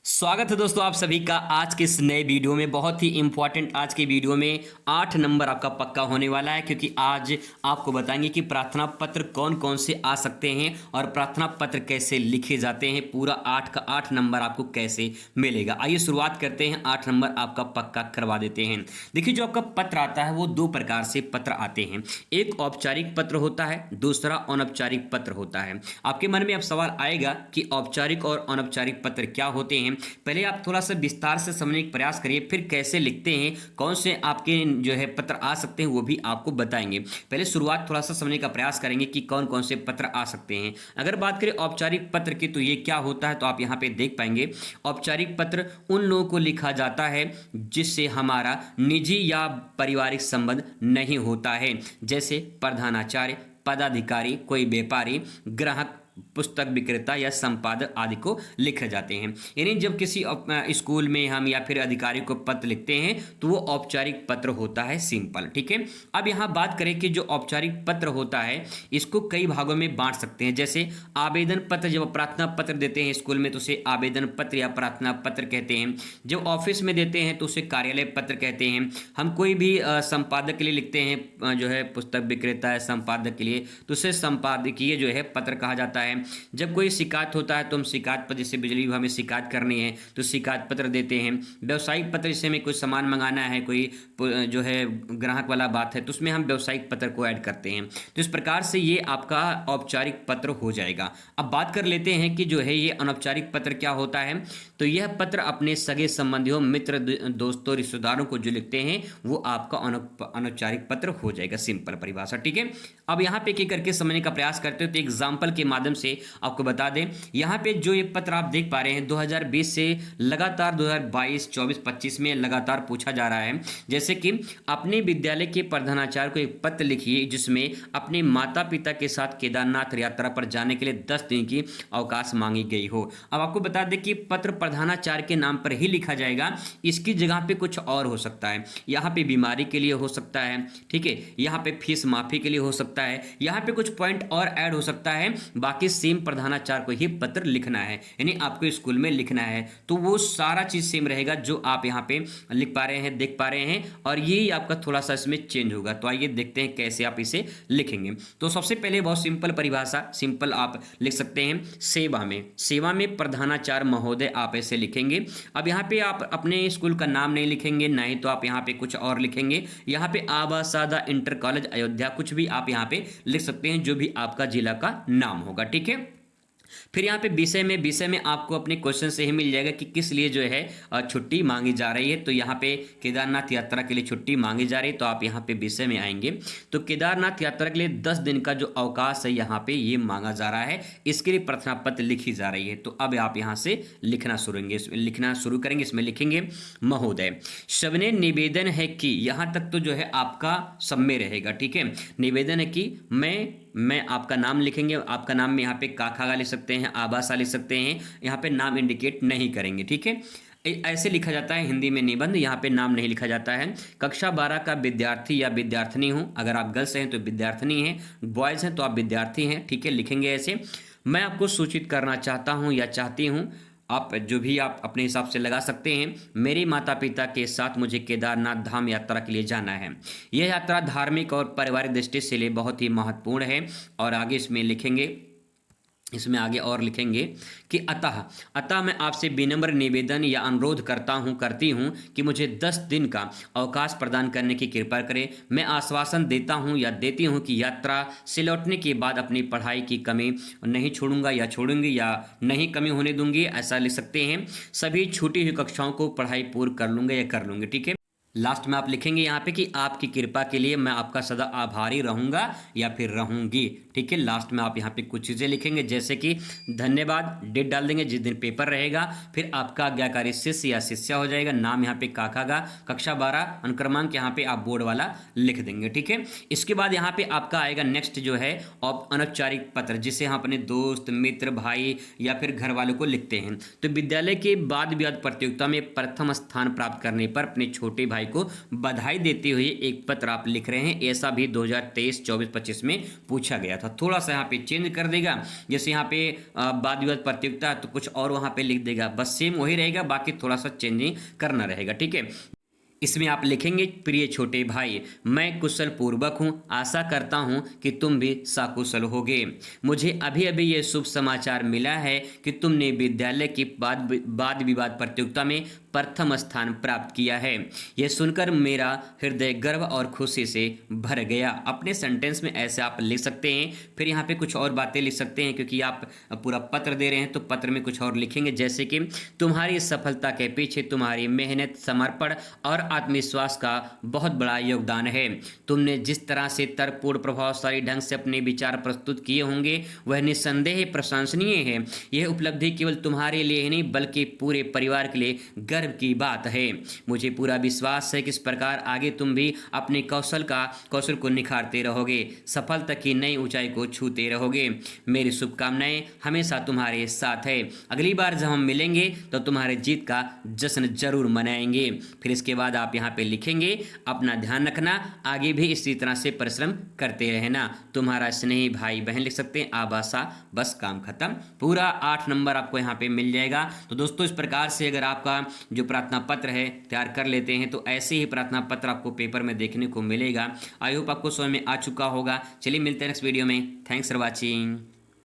स्वागत है दोस्तों आप सभी का आज के इस नए वीडियो में। बहुत ही इंपॉर्टेंट आज के वीडियो में 8 नंबर आपका पक्का होने वाला है, क्योंकि आज आपको बताएंगे कि प्रार्थना पत्र कौन कौन से आ सकते हैं और प्रार्थना पत्र कैसे लिखे जाते हैं। पूरा 8 का 8 नंबर आपको कैसे मिलेगा। आइए शुरुआत करते हैं, 8 नंबर आपका पक्का करवा देते हैं। देखिए, जो आपका पत्र आता है वो दो प्रकार से पत्र आते हैं। एक औपचारिक पत्र होता है, दूसरा अनौपचारिक पत्र होता है। आपके मन में अब सवाल आएगा कि औपचारिक और अनौपचारिक पत्र क्या होते हैं। पहले आप थोड़ा सा विस्तार से समझने का प्रयास करिए, फिर कैसे लिखते हैं, कौन से आपके जो है पत्र आ सकते हैं वो भी आपको बताएंगे। पहले शुरुआत थोड़ा सा समझने का प्रयास करेंगे कि कौन कौन से पत्र आ सकते हैं। अगर बात करें औपचारिक पत्र की तो ये क्या होता है, तो आप यहाँ पे देख पाएंगे औपचारिक पत्र उन लोगों को लिखा जाता है जिससे हमारा निजी या पारिवारिक संबंध नहीं होता है, जैसे प्रधानाचार्य, पदाधिकारी, कोई व्यापारी, ग्राहक, पुस्तक विक्रेता या संपादक आदि को लिखे जाते हैं। यानी जब किसी स्कूल में हम या फिर अधिकारी को पत्र लिखते हैं तो वो औपचारिक पत्र होता है, सिंपल। ठीक है, अब यहाँ बात करें कि जो औपचारिक पत्र होता है इसको कई भागों में बांट सकते हैं। जैसे आवेदन पत्र, जब प्रार्थना पत्र देते हैं स्कूल में तो उसे आवेदन पत्र या प्रार्थना पत्र कहते हैं। जब ऑफिस में देते हैं तो उसे कार्यालय पत्र कहते हैं। हम कोई भी संपादक के लिए लिखते हैं, जो है पुस्तक विक्रेता है संपादक के लिए, तो उसे संपादकीय जो है पत्र कहा जाता है। जब कोई शिकायत होता है तो हम शिकायत पत्र, जैसे बिजली विभाग में शिकायत करनी है तो शिकायत पत्र देते हैं। व्यावसायिक पत्र, जैसे हमें कोई सामान मंगाना है, कोई जो है ग्राहक वाला बात है तो उसमें हम व्यावसायिक पत्र को ऐड करते हैं। तो इस प्रकार से ये आपका औपचारिक पत्र हो जाएगा। अब बात कर लेते हैं कि जो है ये अनौपचारिक पत्र क्या होता है। तो यह पत्र अपने सगे संबंधियों, मित्र, दोस्तों, रिश्तेदारों को जो लिखते हैं वो आपका अनौपचारिक पत्र हो जाएगा, सिंपल परिभाषा। ठीक है, अब यहाँ पे एक करके समझने का प्रयास करते हो तो एग्जाम्पल के माध्यम से आपको बता दें। यहाँ पे जो ये पत्र आप देख पा रहे हैं 2020 से लगातार 2022, 24, 25 में लगातार पूछा जा रहा है। जैसे कि अपने विद्यालय के प्रधानाचार्य को एक पत्र लिखिए जिसमें अपने माता पिता के साथ केदारनाथ यात्रा पर जाने के लिए 10 दिन की अवकाश मांगी गई हो। अब आपको बता दें कि पत्र प्रधानाचार्य के नाम पर ही लिखा जाएगा, इसकी जगह पे कुछ और हो सकता है। यहाँ पे बीमारी के लिए हो सकता है, ठीक है, यहाँ पे फीस माफी के लिए हो सकता है, यहाँ पे कुछ पॉइंट और ऐड हो सकता है। बाकी सेम प्रधानाचार्य को ही पत्र लिखना है, यानी आपको स्कूल में लिखना है तो वो सारा चीज सेम रहेगा जो आप यहाँ पे लिख पा रहे हैं, देख पा रहे हैं। और ये आपका थोड़ा सा इसमें चेंज होगा। तो आइए देखते हैं कैसे आप इसे लिखेंगे। तो सबसे पहले बहुत सिंपल परिभाषा, सिंपल आप लिख सकते हैं। सेवा में प्रधानाचार्य महोदय, आप ऐसे लिखेंगे। अब यहाँ पे आप अपने स्कूल का नाम नहीं लिखेंगे, नहीं तो आप यहाँ पे कुछ और लिखेंगे। यहाँ पे आबा सादा इंटर कॉलेज अयोध्या, कुछ भी आप यहाँ पे लिख सकते हैं, जो भी आपका जिला का नाम होगा। ठीक है, फिर यहाँ पे विषय में आपको अपने क्वेश्चन से ही मिल जाएगा कि किस लिए जो है छुट्टी मांगी जा रही है। तो यहाँ पे केदारनाथ यात्रा के लिए छुट्टी मांगी जा रही है, तो आप यहाँ पे विषय में आएंगे तो केदारनाथ यात्रा के लिए 10 दिन का जो अवकाश है यहाँ पे ये मांगा जा रहा है, इसके लिए प्रार्थना पत्र लिखी जा रही है। तो अब आप यहाँ से लिखना शुरू करेंगे। इसमें लिखेंगे महोदय, सबने निवेदन है कि, यहाँ तक तो जो है आपका सब में रहेगा। ठीक है, निवेदन है कि मैं आपका नाम लिखेंगे। आपका नाम में यहाँ पे काखागा लिख सकते हैं, आबासा लिख सकते हैं, यहाँ पे नाम इंडिकेट नहीं करेंगे। ठीक है, ऐसे लिखा जाता है हिंदी में निबंध, यहाँ पे नाम नहीं लिखा जाता है। कक्षा 12 का विद्यार्थी या विद्यार्थिनी हूँ, अगर आप गर्ल्स हैं तो विद्यार्थिनी हैं, बॉयज़ हैं तो आप विद्यार्थी हैं। ठीक है, लिखेंगे ऐसे। मैं आपको सूचित करना चाहता हूँ या चाहती हूँ, आप जो भी आप अपने हिसाब से लगा सकते हैं। मेरे माता पिता के साथ मुझे केदारनाथ धाम यात्रा के लिए जाना है। यह यात्रा धार्मिक और पारिवारिक दृष्टि से लिए बहुत ही महत्वपूर्ण है। और आगे इसमें आगे और लिखेंगे कि अतः मैं आपसे विनम्र निवेदन या अनुरोध करती हूँ कि मुझे 10 दिन का अवकाश प्रदान करने की कृपा करें। मैं आश्वासन देता हूँ या देती हूँ कि यात्रा से लौटने के बाद अपनी पढ़ाई की कमी नहीं छोड़ूंगा या छोड़ूंगी या नहीं कमी होने दूंगी, ऐसा लिख सकते हैं। सभी छूटी हुई कक्षाओं को पढ़ाई पूर्ण कर लूँगा या कर लूँगी। ठीक है, लास्ट में आप लिखेंगे यहाँ पे कि आपकी कृपा के लिए मैं आपका सदा आभारी रहूंगा या फिर रहूंगी। ठीक है, लास्ट में आप यहाँ पे कुछ चीज़ें लिखेंगे, जैसे कि धन्यवाद, डेट डाल देंगे जिस दिन पेपर रहेगा, फिर आपका आज्ञाकारी शिष्य या शिष्या हो जाएगा, नाम यहाँ पे काकागा, कक्षा 12, अनुक्रमांक यहाँ पे आप बोर्ड वाला लिख देंगे। ठीक है, इसके बाद यहाँ पे आपका आएगा नेक्स्ट जो है अनौपचारिक पत्र, जिसे हम अपने दोस्त, मित्र, भाई या फिर घर वालों को लिखते हैं। तो विद्यालय के वाद विवाद प्रतियोगिता में प्रथम स्थान प्राप्त करने पर अपने छोटे भाई भाई को बधाई देते हुए एक पत्र आप लिख रहे हैं। ऐसा भी 2023, 24, 25 में पूछा गया था। थोड़ा सा यहाँ पे चेंज कर देगा, जैसे यहाँ पे वाद विवाद प्रतियोगिता है तो कुछ और वहाँ पे लिख देगा, बस सेम वही रहेगा, बाकी थोड़ा सा चेंजिंग करना रहेगा। ठीक है, इसमें आप लिखेंगे, प्रिय छोटे भाई, मैं कुशल पूर्वक हूँ, आशा करता हूँ कि तुम भी सकुशल होगे। मुझे अभी अभी ये शुभ समाचार मिला है कि तुमने विद्यालय की वाद विवाद प्रतियोगिता में प्रथम स्थान प्राप्त किया है। यह सुनकर मेरा हृदय गर्व और खुशी से भर गया। अपने सेंटेंस में ऐसे आप लिख सकते हैं। फिर यहाँ पे कुछ और बातें लिख सकते हैं, क्योंकि आप पूरा पत्र दे रहे हैं तो पत्र में कुछ और लिखेंगे, जैसे कि तुम्हारी सफलता के पीछे तुम्हारी मेहनत, समर्पण और आत्मविश्वास का बहुत बड़ा योगदान है। तुमने जिस तरह से तर्कपूर्ण, प्रभावशाली ढंग से अपने विचार प्रस्तुत किए होंगे वह निस्संदेह प्रशंसनीय है। यह उपलब्धि केवल तुम्हारे लिए ही नहीं बल्कि पूरे परिवार के लिए गर्व की बात है। मुझे पूरा विश्वास है कि इस प्रकार आगे तुम भी अपने कौशल को निखारते रहोगे, सफलता की नई ऊंचाई को छूते रहोगे। मेरी शुभकामनाएं हमेशा तुम्हारे साथ है। अगली बार जब हम मिलेंगे तो तुम्हारे जीत का जश्न जरूर मनाएंगे। फिर इसके बाद आप यहाँ पे लिखेंगे, अपना ध्यान रखना, आगे भी इसी तरह से परिश्रम करते रहना। तुम्हारा स्नेही भाई बहन लिख सकते हैं, आबासा, बस काम खत्म। पूरा 8 नंबर आपको यहाँ पे मिल जाएगा। तो दोस्तों, इस प्रकार से अगर आपका जो प्रार्थना पत्र है तैयार कर लेते हैं तो ऐसे ही प्रार्थना पत्र आपको पेपर में देखने को मिलेगा। आई होप आपको समझ में आ चुका होगा। चलिए मिलते हैं नेक्स्ट वीडियो में। Thanks for watching.